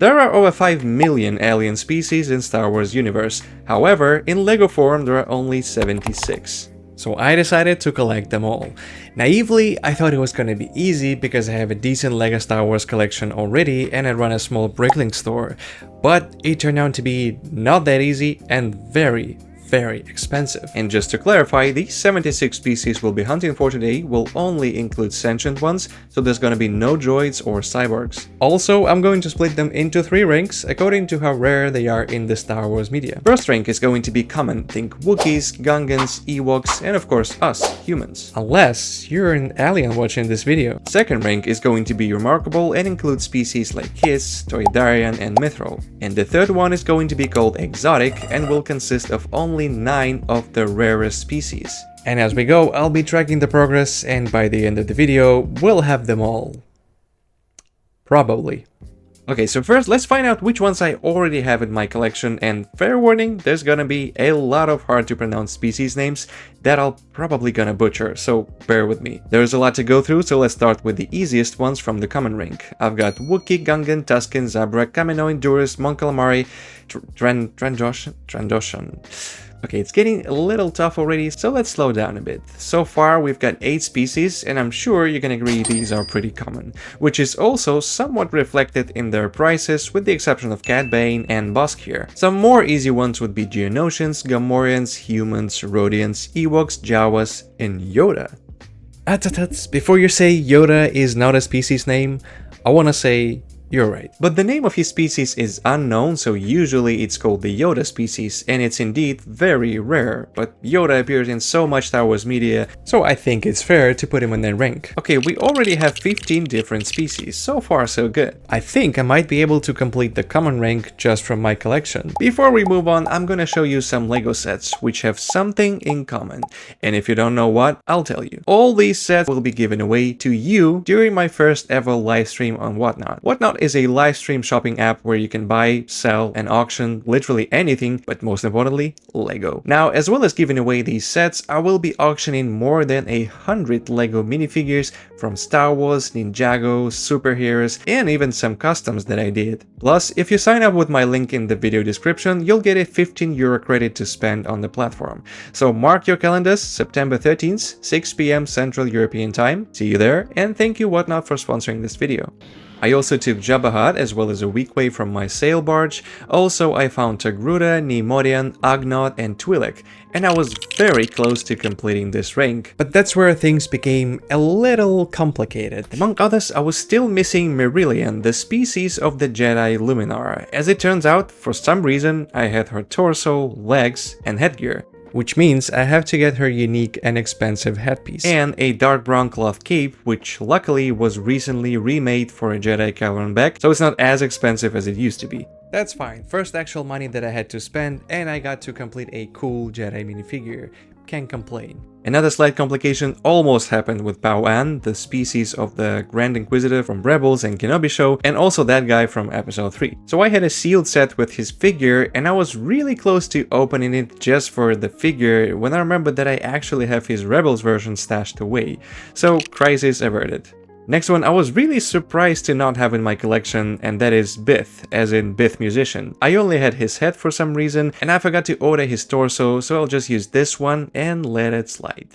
There are over 5 million alien species in Star Wars universe, however, in LEGO form there are only 76. So I decided to collect them all. Naively, I thought it was gonna be easy because I have a decent LEGO Star Wars collection already and I run a small Bricklink store, but it turned out to be not that easy and very expensive. And just to clarify, these 76 species we'll be hunting for today will only include sentient ones, so there's gonna be no droids or cyborgs. Also, I'm going to split them into 3 ranks according to how rare they are in the Star Wars media. First rank is going to be common, think Wookiees, Gungans, Ewoks, and of course us, humans. Unless you're an alien watching this video. Second rank is going to be remarkable and include species like Kiss, Toydarian, and Mithril. And the third one is going to be called exotic and will consist of only 9 of the rarest species. And as we go, I'll be tracking the progress, and by the end of the video, we'll have them all. Probably. Okay, so first let's find out which ones I already have in my collection, and fair warning, there's gonna be a lot of hard to pronounce species names that I'll probably gonna butcher, so bear with me. There's a lot to go through, so let's start with the easiest ones from the common rank. I've got Wookiee, Gungan, Tusken, Zabrak, Kaminoan, Duras, Mon Calamari, Trandoshan. Okay, it's getting a little tough already, so let's slow down a bit. So far, we've got 8 species, and I'm sure you can agree these are pretty common, which is also somewhat reflected in their prices, with the exception of Cad Bane and Bosk here. Some more easy ones would be Geonosians, Gamorreans, humans, Rodians, Ewoks, Jawas, and Yoda. Before you say Yoda is not a species name, I wanna say you're right. But the name of his species is unknown, so usually it's called the Yoda species, and it's indeed very rare, but Yoda appears in so much Star Wars media, so I think it's fair to put him in that rank. Okay, we already have 15 different species, so far so good. I think I might be able to complete the common rank just from my collection. Before we move on, I'm gonna show you some LEGO sets, which have something in common, and if you don't know what, I'll tell you. All these sets will be given away to you during my first ever live stream on Whatnot. Whatnot is a live stream shopping app where you can buy, sell, and auction literally anything, but most importantly, LEGO. Now, as well as giving away these sets, I will be auctioning more than 100 LEGO minifigures from Star Wars, Ninjago, superheroes, and even some customs that I did. Plus, if you sign up with my link in the video description, you'll get a 15 euro credit to spend on the platform. So mark your calendars, September 13th, 6 PM Central European Time. See you there, and thank you Whatnot for sponsoring this video. I also took Jabba Hutt as well as a Weequay from my sail barge. Also, I found Togruta, Neimoidian, Ugnaught, and Twi'lek, and I was very close to completing this rank. But that's where things became a little complicated. Among others, I was still missing Merillian, the species of the Jedi Luminar. As it turns out, for some reason, I had her torso, legs, and headgear, which means I have to get her unique and expensive headpiece. And a dark brown cloth cape, which luckily was recently remade for a Jedi Caloran Bek, so it's not as expensive as it used to be. That's fine, first actual money that I had to spend, and I got to complete a cool Jedi minifigure. Can't complain. Another slight complication almost happened with Bao An, the species of the Grand Inquisitor from Rebels and Kenobi show, and also that guy from episode 3. So I had a sealed set with his figure, and I was really close to opening it just for the figure when I remembered that I actually have his Rebels version stashed away. So crisis averted. Next one I was really surprised to not have in my collection, and that is Bith, as in Bith Musician. I only had his head for some reason, and I forgot to order his torso, so I'll just use this one and let it slide.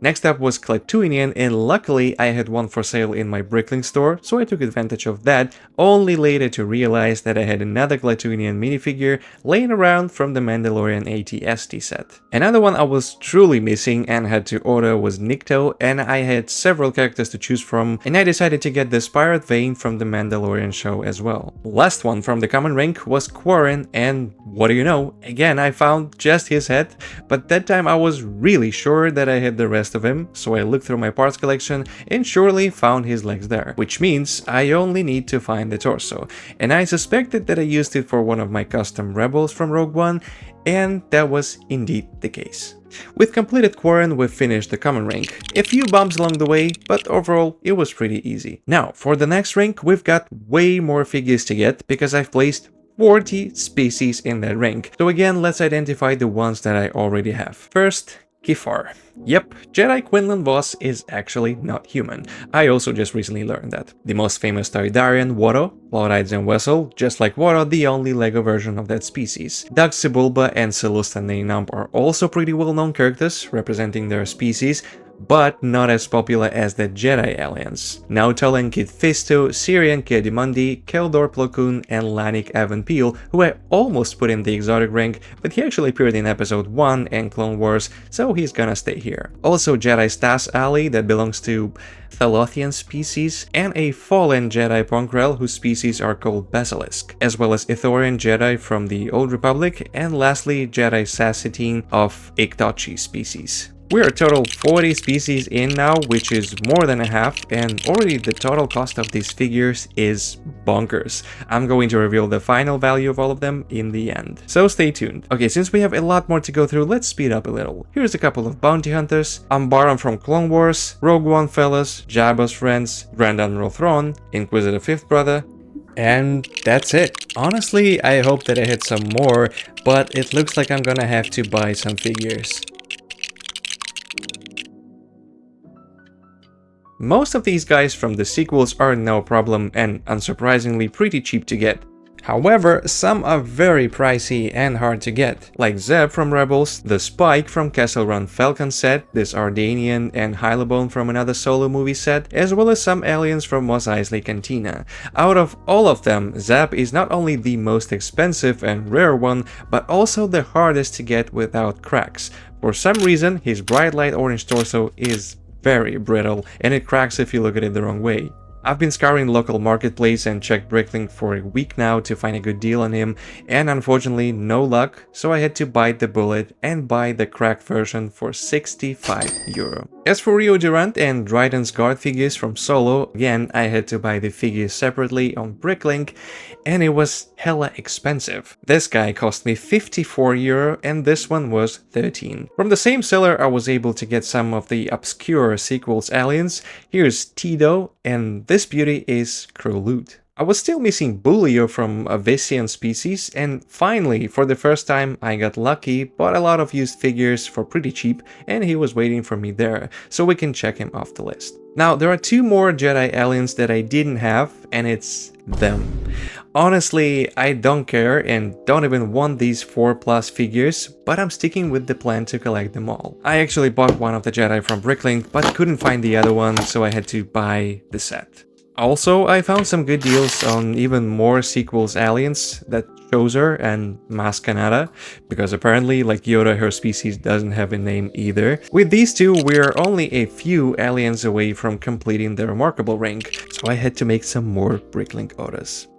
Next up was Klatooinian, and luckily I had one for sale in my Bricklink store, so I took advantage of that, only later to realize that I had another Klatooinian minifigure laying around from the Mandalorian AT-ST set. Another one I was truly missing and had to order was Nikto, and I had several characters to choose from, and I decided to get the Spirit Vane from the Mandalorian show as well. Last one from the common rank was Quarren, and what do you know, again I found just his head, but that time I was really sure that I had the rest of him, so I looked through my parts collection and surely found his legs there, which means I only need to find the torso, and I suspected that I used it for one of my custom Rebels from Rogue One, and that was indeed the case. With completed Quarren, we've finished the common rank. A few bumps along the way, but overall it was pretty easy. Now, for the next rank, we've got way more figures to get because I've placed 40 species in that rank. So again, let's identify the ones that I already have. First, Kifar. Yep, Jedi Quinlan Vos is actually not human. I also just recently learned that. The most famous Toydarian, Watto, Lord and Wessel, just like Watto, the only LEGO version of that species. Doug Sebulba and Celestin Nainamp are also pretty well-known characters, representing their species, but not as popular as the Jedi aliens. Nautalan Kit Fisto, Syrian Kiadimundi, Keldor Plo Koon, and Lanik Evan Peel, who I almost put in the exotic rank, but he actually appeared in episode 1 and Clone Wars, so he's gonna stay here. Also Jedi Stas Ali, that belongs to Thalothian species, and a fallen Jedi Ponkrell whose species are called Basilisk, as well as Ithorian Jedi from the Old Republic, and lastly Jedi Sassatine of Iktochi species. We're a total 40 species in now, which is more than a half, and already the total cost of these figures is bonkers. I'm going to reveal the final value of all of them in the end, so stay tuned. Okay, since we have a lot more to go through, let's speed up a little. Here's a couple of bounty hunters: Ambaran from Clone Wars, Rogue One fellas, Jabba's friends, Grand Admiral Thrawn, Inquisitor Fifth Brother, and that's it. Honestly, I hope that I hit some more, but it looks like I'm gonna have to buy some figures. Most of these guys from the sequels are no problem and unsurprisingly pretty cheap to get. However, some are very pricey and hard to get, like Zeb from Rebels, the Spike from Kessel Run Falcon set, this Ardanian and Hylabone from another Solo movie set, as well as some aliens from Mos Eisley Cantina. Out of all of them, Zeb is not only the most expensive and rare one, but also the hardest to get without cracks. For some reason, his bright light orange torso is very brittle, and it cracks if you look at it the wrong way. I've been scouring the local marketplace and checked Bricklink for a week now to find a good deal on him, and unfortunately no luck, so I had to bite the bullet and buy the cracked version for €65. As for Rio Durant and Dryden's guard figures from Solo, again I had to buy the figures separately on Bricklink, and it was hella expensive. This guy cost me €54 and this one was 13. From the same seller I was able to get some of the obscure sequels aliens. Here's Tito, and this beauty is Krolute. I was still missing Bulio from a Vissian species, and finally, for the first time, I got lucky, bought a lot of used figures for pretty cheap, and he was waiting for me there, so we can check him off the list. Now, there are two more Jedi aliens that I didn't have, and it's them. Honestly, I don't care and don't even want these 4+ figures, but I'm sticking with the plan to collect them all. I actually bought one of the Jedi from Bricklink, but couldn't find the other one, so I had to buy the set. Also, I found some good deals on even more sequels aliens, that Choser and Maz Kanata, because apparently, like Yoda, her species doesn't have a name either. With these two, we're only a few aliens away from completing the remarkable rank, so I had to make some more Bricklink orders.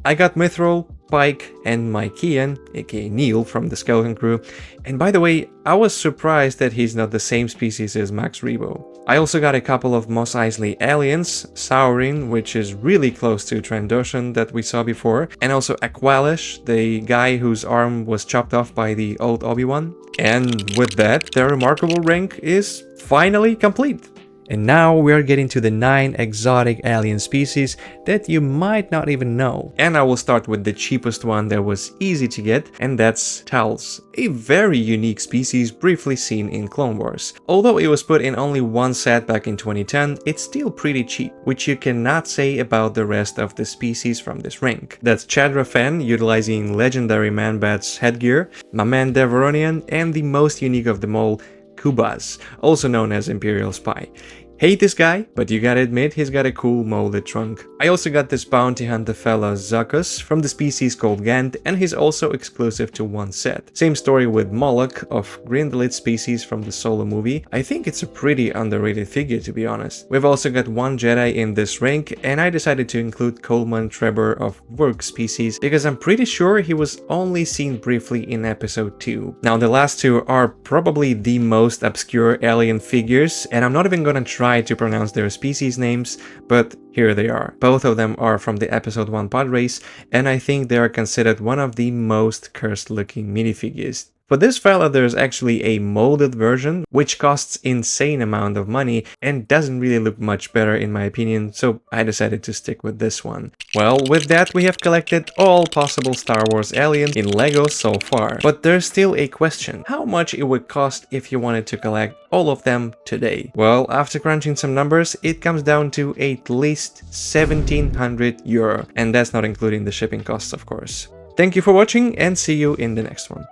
I got Mithril, Pike, and Mykean, aka Neil from the Skeleton Crew, and by the way, I was surprised that he's not the same species as Max Rebo. I also got a couple of Mos Eisley aliens, Saurin, which is really close to Trandoshan that we saw before, and also Aqualish, the guy whose arm was chopped off by the old Obi-Wan. And with that, their remarkable rank is finally complete. And now we're getting to the 9 exotic alien species that you might not even know. And I will start with the cheapest one that was easy to get, and that's Tals, a very unique species briefly seen in Clone Wars. Although it was put in only one set back in 2010, it's still pretty cheap, which you cannot say about the rest of the species from this rank. That's Chadra Fen, utilizing legendary Man-Bat's headgear, Maman Devaronian, and the most unique of them all, Kubaz, also known as Imperial Spy. Hate this guy, but you gotta admit he's got a cool molded trunk. I also got this bounty hunter fella Zuckuss from the species called Gant, and he's also exclusive to one set. Same story with Moloch of Grindelwald species from the Solo movie. I think it's a pretty underrated figure, to be honest. We've also got one Jedi in this rank, and I decided to include Coleman Trebor of Work species because I'm pretty sure he was only seen briefly in episode 2. Now the last two are probably the most obscure alien figures, and I'm not even gonna try to pronounce their species names, but here they are. Both of them are from the episode 1 pod race, and I think they are considered one of the most cursed looking minifigures For this fella, there's actually a molded version, which costs insane amount of money and doesn't really look much better in my opinion, so I decided to stick with this one. Well, with that we have collected all possible Star Wars aliens in LEGO so far. But there's still a question: how much it would cost if you wanted to collect all of them today? Well, after crunching some numbers, it comes down to at least 1700 euro, and that's not including the shipping costs, of course. Thank you for watching and see you in the next one.